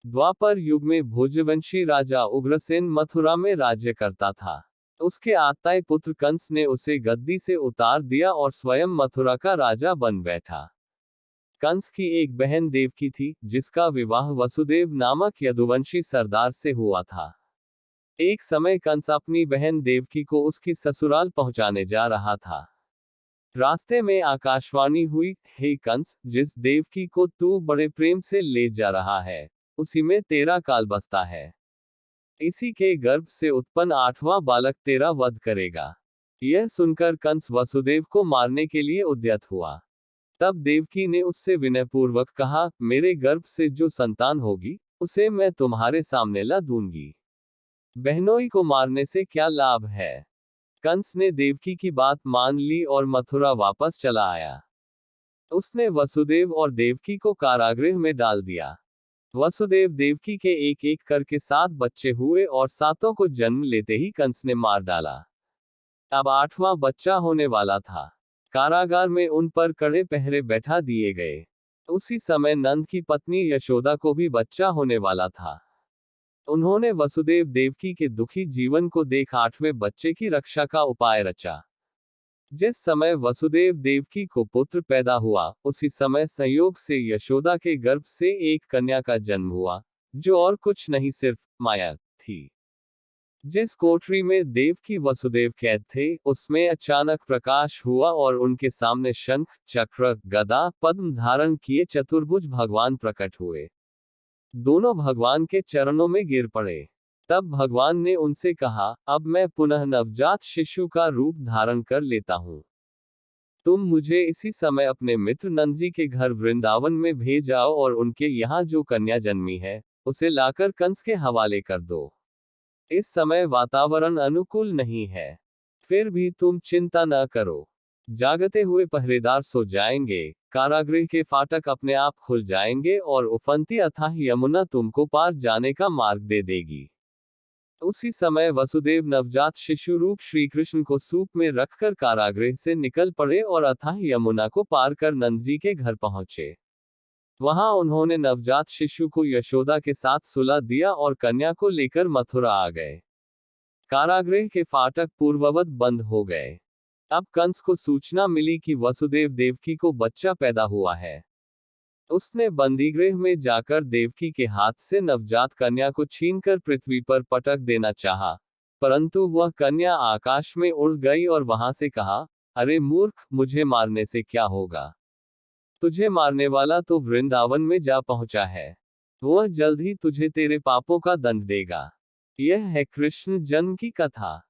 द्वापर युग में भोजवंशी राजा उग्रसेन मथुरा में राज्य करता था। उसके आताई पुत्र कंस ने उसे गद्दी से उतार दिया और स्वयं मथुरा का राजा बन बैठा। कंस की एक बहन देवकी थी, जिसका विवाह वसुदेव नामक यदुवंशी सरदार से हुआ था। एक समय कंस अपनी बहन देवकी को उसकी ससुराल पहुंचाने जा रहा था। रास्ते में आकाशवाणी हुई, हे कंस, जिस देवकी को तू बड़े प्रेम से ले जा रहा है, उसी में तेरा काल बसता है। इसी के गर्भ से उत्पन्न 8वां बालक तेरा वध करेगा। यह सुनकर कंस वसुदेव को मारने के लिए उद्यत हुआ। तब देवकी ने उससे विनयपूर्वक कहा, मेरे गर्भ से जो संतान होगी, उसे मैं तुम्हारे सामने ला दूंगी। बहनोई को मारने से क्या लाभ है। कंस ने देवकी की बात मान ली और मथुरा वापस चला आया। उसने वसुदेव और देवकी को कारागृह में डाल दिया। वसुदेव देवकी के एक एक करके 7 बच्चे हुए और सातों को जन्म लेते ही कंस ने मार डाला। अब 8वां बच्चा होने वाला था। कारागार में उन पर कड़े पहरे बैठा दिए गए। उसी समय नंद की पत्नी यशोदा को भी बच्चा होने वाला था। उन्होंने वसुदेव देवकी के दुखी जीवन को देख 8वें बच्चे की रक्षा का उपाय रचा। जिस समय वसुदेव देवकी को पुत्र पैदा हुआ, उसी समय संयोग से यशोदा के गर्भ से एक कन्या का जन्म हुआ, जो और कुछ नहीं सिर्फ माया थी। जिस कोठरी में देवकी वसुदेव कैद थे, उसमें अचानक प्रकाश हुआ और उनके सामने शंख, चक्र, गदा, पद्म धारण किए चतुर्भुज भगवान प्रकट हुए। दोनों भगवान के चरणों में गिर पड़े। तब भगवान ने उनसे कहा, अब मैं पुनः नवजात शिशु का रूप धारण कर लेता हूँ। तुम मुझे इसी समय अपने मित्र नंद जी के घर वृंदावन में भेज आओ और उनके यहाँ जो कन्या जन्मी है, उसे लाकर कंस के हवाले कर दो। इस समय वातावरण अनुकूल नहीं है, फिर भी तुम चिंता न करो। जागते हुए पहरेदार सो जाएंगे, कारागृह के फाटक अपने आप खुल जाएंगे और उफनती अथाह यमुना तुमको पार जाने का मार्ग दे देगी। उसी समय वसुदेव नवजात शिशु रूप श्री कृष्ण को सूप में रखकर कारागृह से निकल पड़े और अथाह यमुना को पार कर नंद जी के घर पहुंचे। वहां उन्होंने नवजात शिशु को यशोदा के साथ सुला दिया और कन्या को लेकर मथुरा आ गए। कारागृह के फाटक पूर्ववत बंद हो गए। अब कंस को सूचना मिली कि वसुदेव देवकी को बच्चा पैदा हुआ है। उसने बंदीगृह में जाकर देवकी के हाथ से नवजात कन्या को छीनकर पृथ्वी पर पटक देना चाहा, परंतु वह कन्या आकाश में उड़ गई और वहां से कहा, अरे मूर्ख, मुझे मारने से क्या होगा। तुझे मारने वाला तो वृंदावन में जा पहुंचा है। वह जल्द ही तुझे तेरे पापों का दंड देगा। यह है कृष्ण जन्म की कथा।